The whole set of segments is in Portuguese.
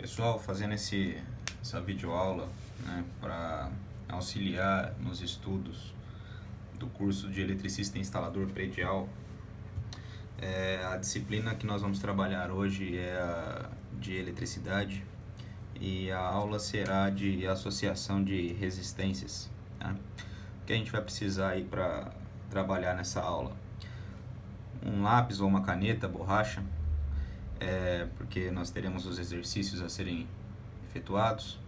Pessoal, fazendo essa videoaula, né, para auxiliar nos estudos do curso de eletricista e instalador predial. A disciplina que nós vamos trabalhar hoje é a de eletricidade e a aula será de associação de resistências. Tá? O que a gente vai precisar aí para trabalhar nessa aula? Um lápis ou uma caneta, borracha, porque nós teremos os exercícios a serem efetuados.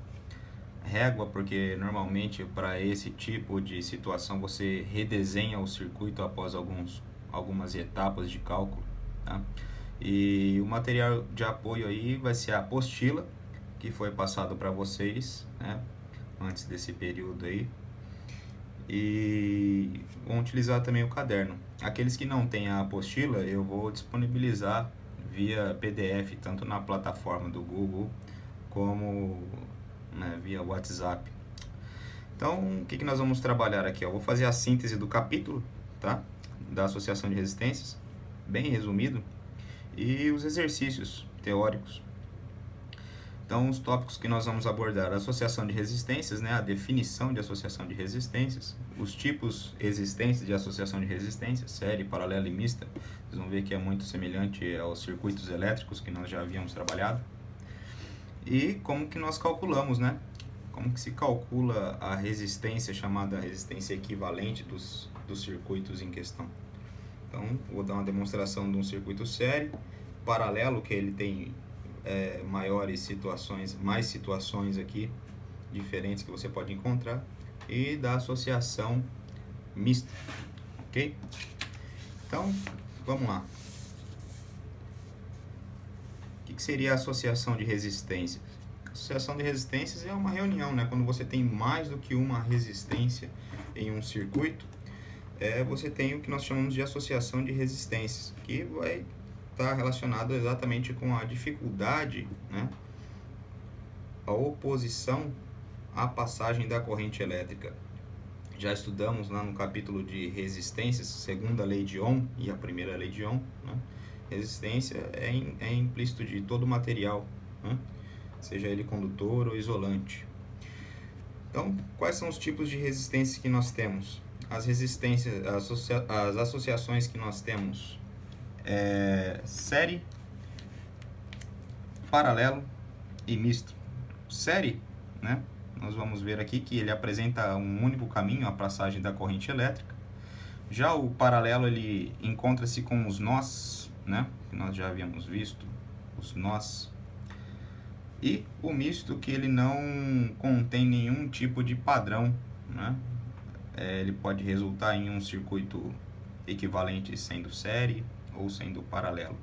Régua, porque normalmente para esse tipo de situação você redesenha o circuito após algumas etapas de cálculo, tá? E o material de apoio aí vai ser a apostila que foi passado para vocês, né, antes desse período aí, e vão utilizar também o caderno. Aqueles que não têm a apostila eu vou disponibilizar via PDF tanto na plataforma do Google como via WhatsApp. Então, o que nós vamos trabalhar aqui? Eu vou fazer a síntese do capítulo, tá? Da associação de resistências, bem resumido, e os exercícios teóricos. Então, os tópicos que nós vamos abordar: a associação de resistências, né? A definição de associação de resistências, os tipos existentes de associação de resistências, série, paralela e mista. Vocês vão ver que é muito semelhante aos circuitos elétricos que nós já havíamos trabalhado. E como que nós calculamos, né? Como que se calcula a resistência, chamada resistência equivalente dos circuitos em questão. Então, vou dar uma demonstração de um circuito série, paralelo, que ele tem mais situações aqui, diferentes que você pode encontrar, e da associação mista, ok? Então, vamos lá. O que seria a associação de resistências? A associação de resistências é uma reunião, né? Quando você tem mais do que uma resistência em um circuito, você tem o que nós chamamos de associação de resistências, que vai estar relacionado exatamente com a dificuldade, né? A oposição à passagem da corrente elétrica. Já estudamos lá no capítulo de resistências, segunda lei de Ohm e a primeira lei de Ohm, né? Resistência é implícito de todo material, né? Seja ele condutor ou isolante. Então, quais são os tipos de resistência que nós temos? As resistências, as associações que nós temos: série, paralelo e misto. Série, né? Nós vamos ver aqui que ele apresenta um único caminho, a passagem da corrente elétrica. Já o paralelo, ele encontra-se com os nós, né? Que nós já havíamos visto, os nós. E o misto, que ele não contém nenhum tipo de padrão, né? Ele pode resultar em um circuito equivalente sendo série ou sendo paralelo.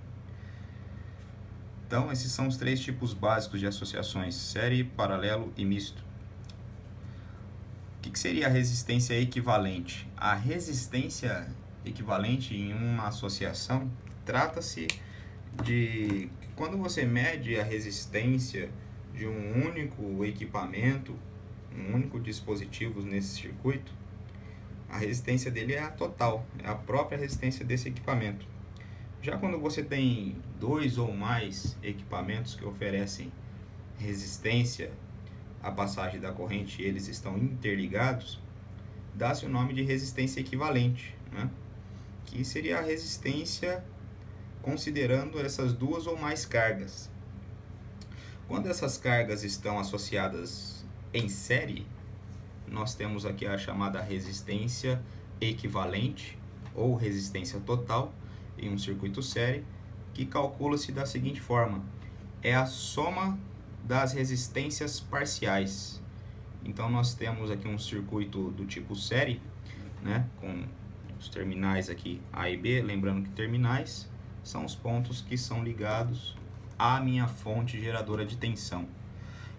Então, esses são os três tipos básicos de associações: série, paralelo e misto. O que seria a resistência equivalente? A resistência equivalente em uma associação trata-se de quando você mede a resistência de um único equipamento, um único dispositivo nesse circuito, a resistência dele é a total, é a própria resistência desse equipamento. Já quando você tem dois ou mais equipamentos que oferecem resistência à passagem da corrente e eles estão interligados, dá-se o nome de resistência equivalente, né? Que seria a resistência considerando essas duas ou mais cargas. Quando essas cargas estão associadas em série, nós temos aqui a chamada resistência equivalente ou resistência total em um circuito série, que calcula-se da seguinte forma: é a soma das resistências parciais. Então nós temos aqui um circuito do tipo série, né, com os terminais aqui A e B, lembrando que terminais são os pontos que são ligados à minha fonte geradora de tensão.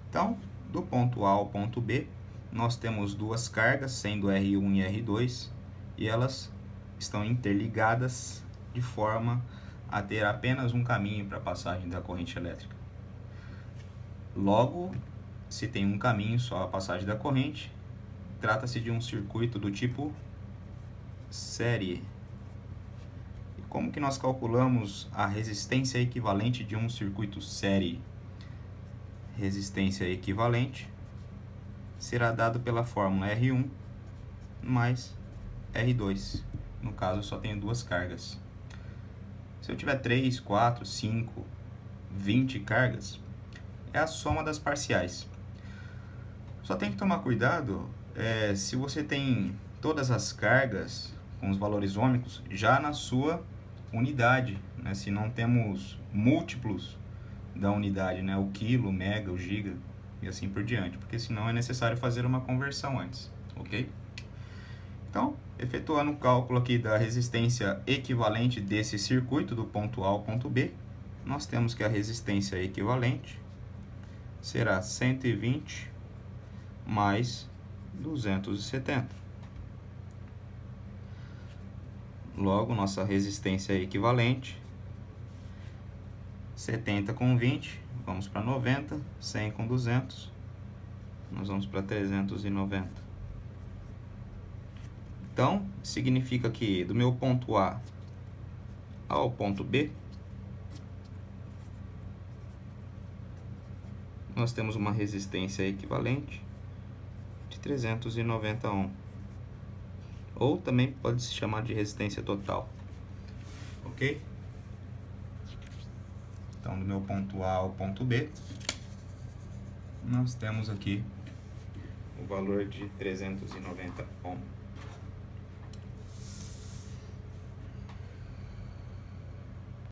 Então, do ponto A ao ponto B, nós temos duas cargas, sendo R1 e R2, e elas estão interligadas de forma a ter apenas um caminho para a passagem da corrente elétrica. Logo, se tem um caminho só a passagem da corrente, trata-se de um circuito do tipo série. Como que nós calculamos a resistência equivalente de um circuito série? resistência equivalente será dado pela fórmula R1 mais R2. No caso, eu só tenho duas cargas. Se eu tiver 3, 4, 5, 20 cargas, é a soma das parciais. Só tem que tomar cuidado se você tem todas as cargas com os valores ômicos já na sua unidade, né? Se não temos múltiplos da unidade, né? O quilo, o mega, o giga e assim por diante, porque senão é necessário fazer uma conversão antes, ok? Então, efetuando o cálculo aqui da resistência equivalente desse circuito do ponto A ao ponto B, nós temos que a resistência equivalente será 120 mais 270. Logo, nossa resistência equivalente, 70 com 20, vamos para 90, 100 com 200, nós vamos para 390. Então, significa que do meu ponto A ao ponto B, nós temos uma resistência equivalente de 390 ohm. Ou também pode se chamar de resistência total. Ok? Então, do meu ponto A ao ponto B, nós temos aqui o valor de 390 ohm.